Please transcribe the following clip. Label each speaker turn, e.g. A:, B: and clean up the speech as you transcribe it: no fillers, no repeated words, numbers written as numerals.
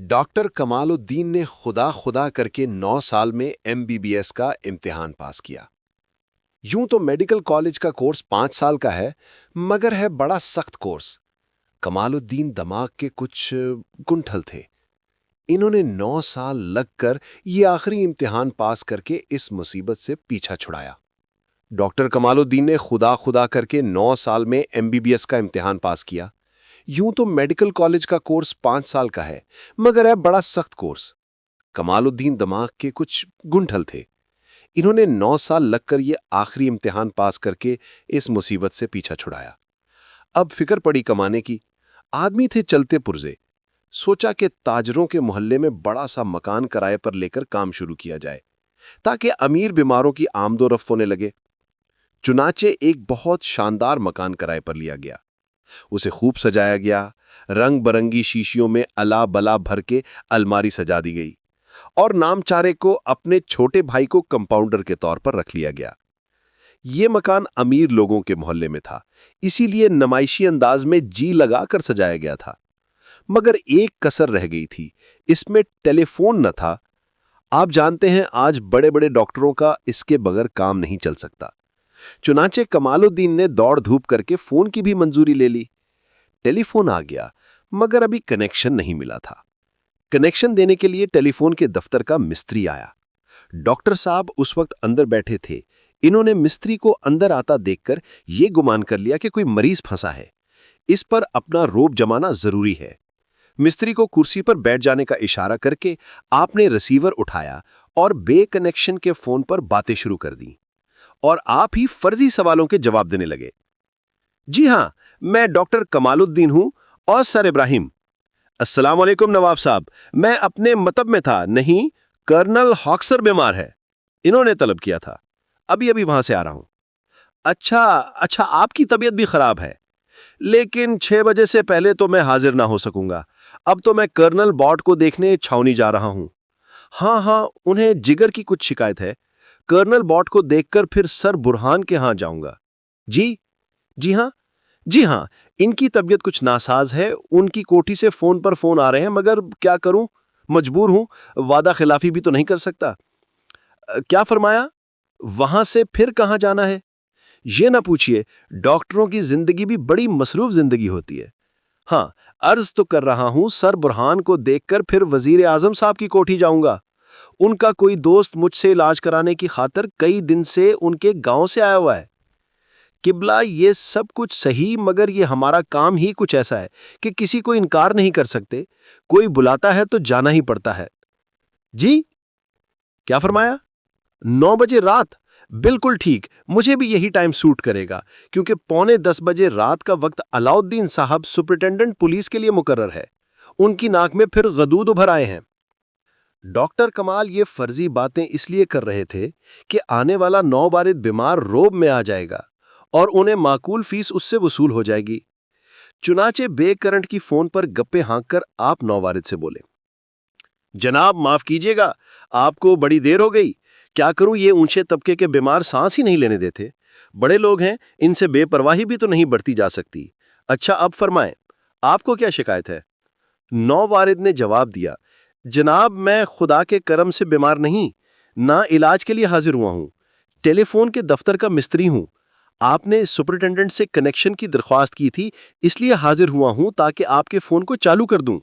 A: Doctor کمال الدین نے خدا خدا کر کے 9 سال میں MBBS کا امتحان پاس کیا۔ یوں تو میڈیکل کالج کا کورس 5 سال کا ہے، مگر ہے بڑا سخت کورس۔ کمال الدین دماغ کے کچھ گنٹھل تھے۔ انہوں نے 9 سال لگ کر یہ آخری امتحان پاس کر کے اس مصیبت سے پیچھا چھڑایا۔ ڈاکٹر کمال الدین نے خدا خدا کر کے 9 سال میں MBBS کا امتحان پاس کیا۔ یوں تو میڈیکل کالج کا کورس 5 سال کا ہے، مگر ہے بڑا سخت کورس۔ کمال الدین دماغ کے کچھ گنٹھل تھے۔ انہوں نے 9 سال لگ کر یہ آخری امتحان پاس کر کے اس مصیبت سے پیچھا چھڑایا۔ اب فکر پڑی کمانے کی۔ آدمی تھے چلتے پرزے۔ سوچا کہ تاجروں کے محلے میں بڑا سا مکان کرائے پر لے کر کام شروع کیا جائے تاکہ امیر بیماروں کی آمد و رفت ہونے لگے۔ چنانچہ ایک بہت شاندار مکان کرائے پر لیا گیا۔ اسے خوب سجایا گیا، رنگ برنگی شیشیوں میں الا بلا بھر کے الماری سجا دی گئی، اور نام چارے کو اپنے چھوٹے بھائی کو کمپاؤنڈر کے طور پر رکھ لیا گیا۔ یہ مکان امیر لوگوں کے محلے میں تھا، اسی لیے نمائشی انداز میں جی لگا کر سجایا گیا تھا۔ مگر ایک کسر رہ گئی تھی، اس میں ٹیلی فون نہ تھا۔ آپ جانتے ہیں آج بڑے بڑے ڈاکٹروں کا اس کے بغیر کام نہیں چل سکتا۔ چنانچہ کمال الدین نے دوڑ دھوپ کر کے فون کی بھی منظوری لے لی۔ ٹیلی فون آ گیا، مگر ابھی کنیکشن نہیں ملا تھا۔ کنیکشن دینے کے لیے ٹیلی فون کے دفتر کا مستری آیا۔ ڈاکٹر صاحب اس وقت اندر بیٹھے تھے۔ انہوں نے مستری کو اندر آتا دیکھ کر یہ گمان کر لیا کہ کوئی مریض پھنسا ہے، اس پر اپنا روب جمانا ضروری ہے۔ مستری کو کرسی پر بیٹھ جانے کا اشارہ کر کے آپ نے ریسیور اٹھایا اور بے کنیکشن کے فون پر باتیں شروع کر دیں، اور آپ ہی فرضی سوالوں کے جواب دینے لگے۔ جی ہاں، میں ڈاکٹر کمال الدین ہوں اور سر ابراہیم۔ السلام علیکم نواب صاحب، میں اپنے مطب میں تھا۔ نہیں، کرنل ہاکسر بیمار ہے، انہوں نے طلب کیا تھا، ابھی وہاں سے آ رہا ہوں۔ اچھا، آپ کی طبیعت بھی خراب ہے، لیکن 6 بجے سے پہلے تو میں حاضر نہ ہو سکوں گا۔ اب تو میں کرنل باٹ کو دیکھنے چھاونی جا رہا ہوں۔ ہاں، انہیں جگر کی کچھ شکایت ہے۔ کرنل باٹ کو دیکھ کر پھر سر برہان کے ہاں جاؤں گا۔ جی ہاں، ان کی طبیعت کچھ ناساز ہے۔ ان کی کوٹھی سے فون پر فون آ رہے ہیں، مگر کیا کروں، مجبور ہوں، وعدہ خلافی بھی تو نہیں کر سکتا۔ کیا فرمایا؟ وہاں سے پھر کہاں جانا ہے؟ یہ نہ پوچھئے، ڈاکٹروں کی زندگی بھی بڑی مصروف زندگی ہوتی ہے۔ ہاں، عرض تو کر رہا ہوں، سر برہان کو دیکھ کر پھر وزیر اعظم صاحب کی کوٹھی جاؤں گا۔ ان کا کوئی دوست مجھ سے علاج کرانے کی خاطر کئی دن سے ان کے گاؤں سے آیا ہوا ہے۔ قبلہ، یہ سب کچھ صحیح، مگر یہ ہمارا کام ہی کچھ ایسا ہے کہ کسی کو انکار نہیں کر سکتے۔ کوئی بلاتا ہے تو جانا ہی پڑتا ہے۔ جی، کیا فرمایا؟ 9 بجے رات؟ بالکل ٹھیک، مجھے بھی یہی ٹائم سوٹ کرے گا، کیونکہ 9:45 بجے رات کا وقت علاؤالدین صاحب سپرنٹینڈنٹ پولیس کے لیے مقرر ہے۔ ان کی ناک میں پھر غدود ابھر آئے ہیں۔ ڈاکٹر کمال یہ فرضی باتیں اس لیے کر رہے تھے کہ آنے والا نوبارد بیمار روب میں آ جائے گا اور انہیں معقول فیس اس سے وصول ہو جائے گی۔ چنانچہ بے کرنٹ کی فون پر گپے ہانک کر آپ نوبارد سے بولے، جناب معاف کیجیے گا، آپ کو بڑی دیر ہو گئی۔ کیا کروں، یہ اونچے طبقے کے بیمار سانس ہی نہیں لینے دیتے۔ بڑے لوگ ہیں، ان سے بے پرواہی بھی تو نہیں برتی جا سکتی۔ اچھا، اب فرمائیں، آپ کو کیا شکایت ہے؟ نوبارد نے جواب دیا، جناب میں خدا کے کرم سے بیمار نہیں، نہ علاج کے لیے حاضر ہوا ہوں، ٹیلی فون کے دفتر کا مستری ہوں۔ آپ نے سپرنٹینڈنٹ سے کنیکشن کی درخواست کی تھی، اس لیے حاضر ہوا ہوں تاکہ آپ کے فون کو چالو کر دوں۔